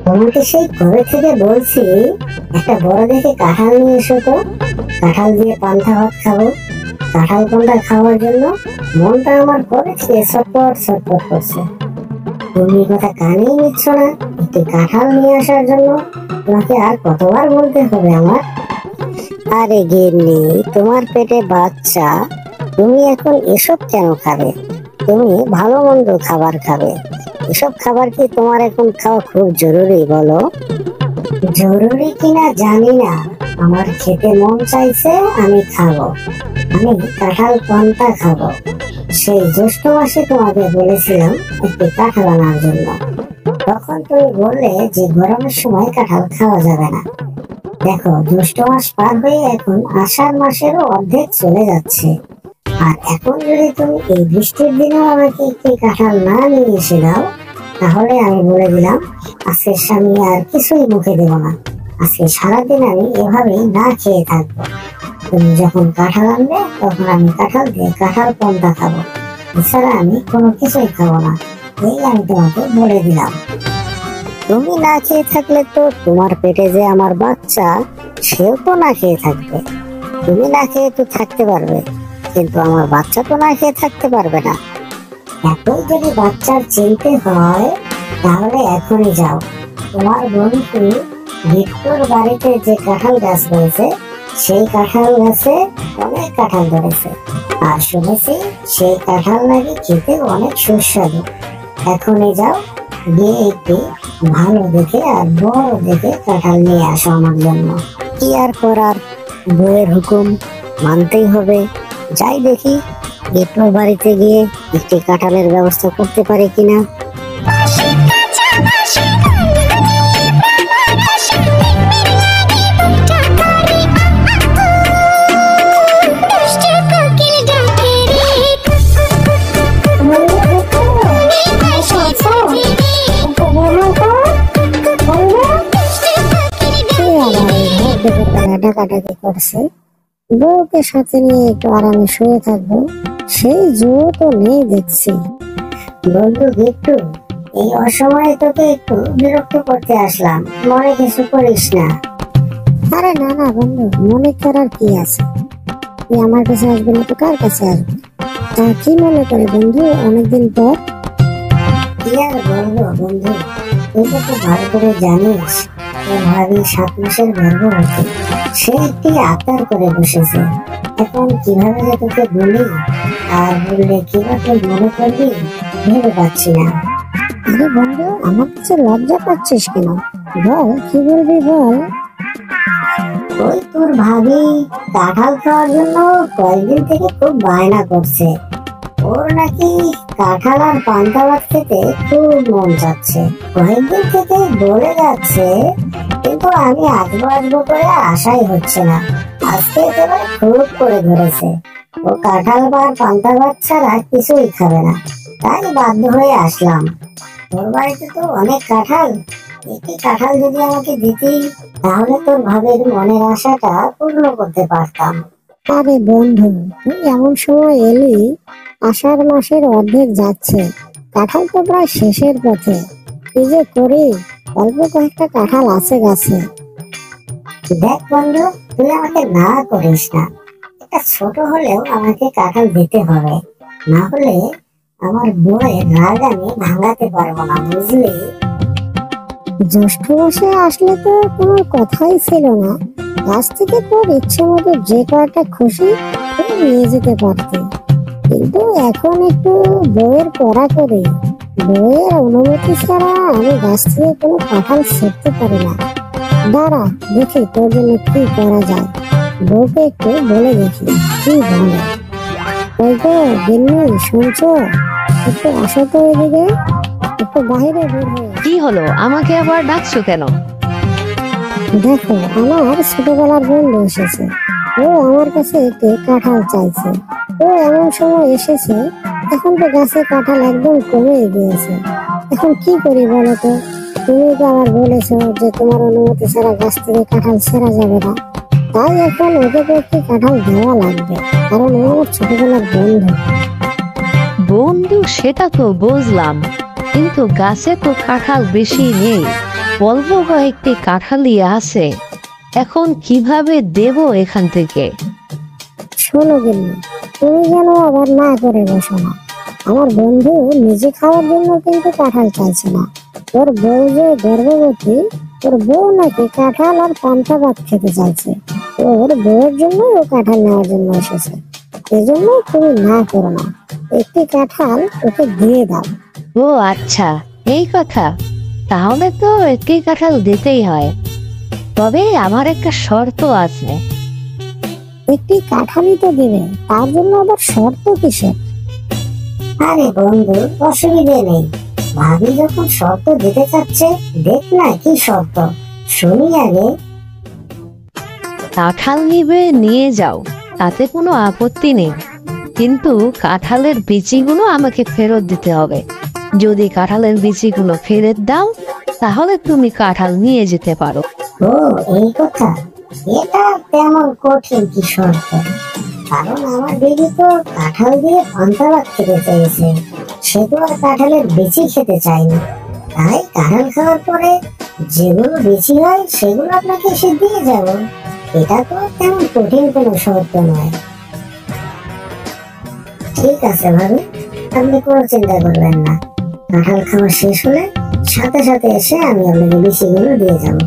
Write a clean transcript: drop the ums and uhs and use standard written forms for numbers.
তোমাকে সেই কবে থেকে বলছি একটা বড় দেখে কাঁঠাল নিয়ে এসো তো, কাঁঠাল দিয়ে পান্তা ভাত খাবো। কাঁঠাল পান্তা খাওয়ার জন্য মনটা আমার কবে থেকে ছটফট ছটফট করছে। তুমি কথা কানেই নিচ্ছ না। একটি কাঁঠাল নিয়ে আসার জন্য তোমাকে আর কতবার বলতে হবে আমার? আরে গিন্নি, তোমার পেটে বাচ্চা, তুমি এখন এসব কেন খাবে? তুমি ভালো মন্দ খাবার খাবে। এসব খাবার কি তোমার এখন খাওয়া খুব জরুরি বলো? জরুরি কিনা জানি না, আমার খেতে মন চাইছে, আমি খাবো। আমি কাঁঠাল পান্তা খাবো। সেই জ্যৈষ্ঠ মাসে তোমাকে বলেছিলাম একটি কাঁঠাল আনার জন্য। তখন তুমি বললে যে গরমের সময় কাঁঠাল খাওয়া যাবে না। দেখো, জ্যৈষ্ঠ মাস পার হয়ে এখন আষাঢ় মাসেরও অর্ধেক চলে যাচ্ছে। আর এখন যদি তুমি এই বৃষ্টির দিনেও আমাকে একটি কাঁঠাল না নিয়ে এসে দাও, তাহলে আমি বলে দিলাম আজকে স্বামী আর কিছুই মুখে দেব না। আজকে সারাদিন আমি এভাবেই না খেয়ে থাকবো। তুমি যখন কাঁঠাল আনবে তখন আমি কাঁঠাল দিয়ে কাঁঠাল পান্তা খাবো, এছাড়া আমি কোনো কিছুই খাবো না। এই আমি তোমাকে বলে দিলাম। তুমি না খেয়ে থাকলে তো তোমার পেটে যে আমার বাচ্চা, সেও তো না খেয়ে থাকবে। তুমি না খেয়ে তো থাকতে পারবে, কিন্তু আমার বাচ্চা তো না খেয়ে থাকতে পারবে না। এখন যদি বাচ্চার চিনতে হয় তাহলে এখনই যাও। তোমার বন্ধু ভিক্টর বাড়িতে যে কাঁঠাল গাছ রয়েছে, সেই কাঁঠাল গাছে অনেক কাঁঠাল ধরেছে। আর শুনেছি সেই কাঁঠাল নাকি খেতে অনেক সুস্বাদু। এখনই যাও, গিয়ে একটি ভালো দেখে আর বড় দেখে কাঁঠাল নিয়ে আসো আমার জন্য। কি আর করার, বউয়ের হুকুম মানতেই হবে। যাই দেখি ভিক্টর বাড়িতে গিয়ে একটি কাঁঠালের ব্যবস্থা করতে পারে কিনা। ডাকাডাকি করছে, বউকে সাথে নিয়ে একটু আরামে শুয়ে থাকবো, সেই জো তো নেই দেখছি। বন্ধু গিট্টু, এই অসময়ে তোকে একটু বিরক্ত করতে আসলাম, মনে কিছু করিস না। আরে না না বন্ধু, মনে করার কি আছে? তুই আমার কাছে আসবি না তো কার কাছে আসবি? তা কি মনে করে বন্ধু অনেকদিন পর? কি আর বলবো বন্ধু, তুই তো খুব ভালো করে জানিস ভাবি 7 মাসের গর্ভবতী। সে একটি আবদার করে বসেছে। এখন কিভাবে যে তোকে বলি, আর বললে কিভাবে মনে করবি ভেবে পাচ্ছি না। আরে বন্ধু, আমার কাছে লজ্জা পাচ্ছিস কেন? বল, কি বলবি বল। ওই তোর ভাবি কাঁঠাল খাওয়ার জন্য কয়েকদিন থেকে খুব বায়না করছে। ওর নাকি কাঁঠাল আর পান্তা ভাত খেতে খুব মন যাচ্ছে। কয়েকদিন থেকে বলে যাচ্ছে, কিন্তু আমি আসবো আসবো করে আশাই হচ্ছে না। আজকে একেবারে খুব করে ধরেছে। ও কাঁঠাল বা পান্তা ভাত ছাড়া কিছুই খাবে না। তাই বাধ্য হয়ে আসলাম। তোর বাড়িতে তো অনেক কাঁঠাল, একটি কাঁঠাল যদি আমাকে দিতি তাহলে তোর ভাবের মনের আশাটা পূর্ণ করতে পারতাম। আরে বন্ধু, তুই এমন সময় এলি, আষাঢ় মাসের অর্ধেক যাচ্ছে, কাঁঠাল তো প্রায় শেষের পথে। কি যে করি, অল্প কয়েকটা কাঁঠাল আছে গাছে। দেখ বন্ধু, তুই আমাকে না করিস না। এটা ছোট হলেও আমাকে কাঁঠাল দিতে হবে, না হলে আমার বউয়ের রাগ আমি ভাঙাতে পারবো না, বুঝলি? জ্যৈষ্ঠ মাসে আসলে তো কোনো কথাই ছিল না। গাছ থেকে তোর ইচ্ছে মতো যে কয়টা খুশি তুই নিয়ে যেতে পারতি, কিন্তু এখন একটু বউয়ের কড়া করে, বউয়ের অনুমতি ছাড়া আমি গাছ থেকে কোনো কাঁঠাল ছিঁড়তে পারি না। দাঁড়া দেখি তোর জন্য কি করা যায়। বউকে একটু বলে দেখি কি বলে। ওই গো গিন্নি, শুনছো? একটু আসো তো এদিকে, একটু বাইরে বের হয়ে। কি হলো, আমাকে আবার ডাকছো কেন? দেখো, আমার ছোটবেলার বন্ধু এসেছে। ও আমার কাছে একটি কাঁঠাল চাইছে। ও এমন সময় এসেছে, এখন তো গাছে কাঁঠাল একদম কমে গিয়েছে। এখন কি করি বলো তো? তুমি তো আবার বলেছো যে তোমার অনুমতি ছাড়া গাছ থেকে কাঁঠাল ছেঁড়া যাবে না। তাই এখন ওকে একটি কাঁঠাল দেওয়া লাগবে, কারণ ও আমার ছোটবেলার বন্ধু। বন্ধু সেটা তো বুঝলাম, কিন্তু গাছে তো কাঁঠাল বেশি নেই। অল্প কয়েকটি কাঁঠালি আছে, এখন কিভাবে দেব এখান থেকে? শোনো গিন্নি, তুমি যেন আবার না করে বসো না। আমার বন্ধু নিজে খাওয়ার জন্য কিন্তু কাঁঠাল চাইছে না। ওর বউ যে গর্ভবতী, ওর বউ নাকি কাঁঠাল আর পান্তা ভাত খেতে চাইছে। ওর বউয়ের জন্য ও কাঁঠাল নেওয়ার জন্য এসেছে। এজন্য তুমি না করো না, একটি কাঁঠাল ওকে দিয়ে দাও। ও আচ্ছা, এই কথা। তাহলে তো একটি কাঁঠাল দিতেই হয়, তবে আমার একটা শর্ত আছে। একটি কাঁঠালই তো দিবে, তার জন্য আবার শর্ত কিসের? আরে বন্ধু, অসুবিধে নেই। ভাবি যখন শর্ত দিতে চাচ্ছে, দেখ না কি শর্ত, শুনি আগে। কাঁঠাল নিবে নিয়ে যাও, তাতে কোনো আপত্তি নেই, কিন্তু কাঁঠালের বিচিগুলো আমাকে ফেরত দিতে হবে। যদি কাঁঠালের বিচিগুলো ফেরত দাও, তাহলে তুমি কাঁঠাল নিয়ে যেতে পারো। ও, এই কথা। এটা তেমন কঠিন কি শর্ত? কারণ আমার দিদি তো কাঁঠাল দিয়ে পান্তা ভাত খেতে চেয়েছে, সে তো আর কাঁঠালের বিচি খেতে চায় না। তাই কাঁঠাল খাওয়ার পরে যেগুলো বিচি হয় সেগুলো আপনাকে এসে দিয়ে যাব। এটা তো তেমন কঠিন কোনো শর্ত নয়। ঠিক আছে ভাবি, আপনি কোনো চিন্তা করবেন না। কাঁঠাল খাওয়া শেষ হলে সাথে সাথে এসে আমি আপনাকে বিচিগুলো দিয়ে যাবো।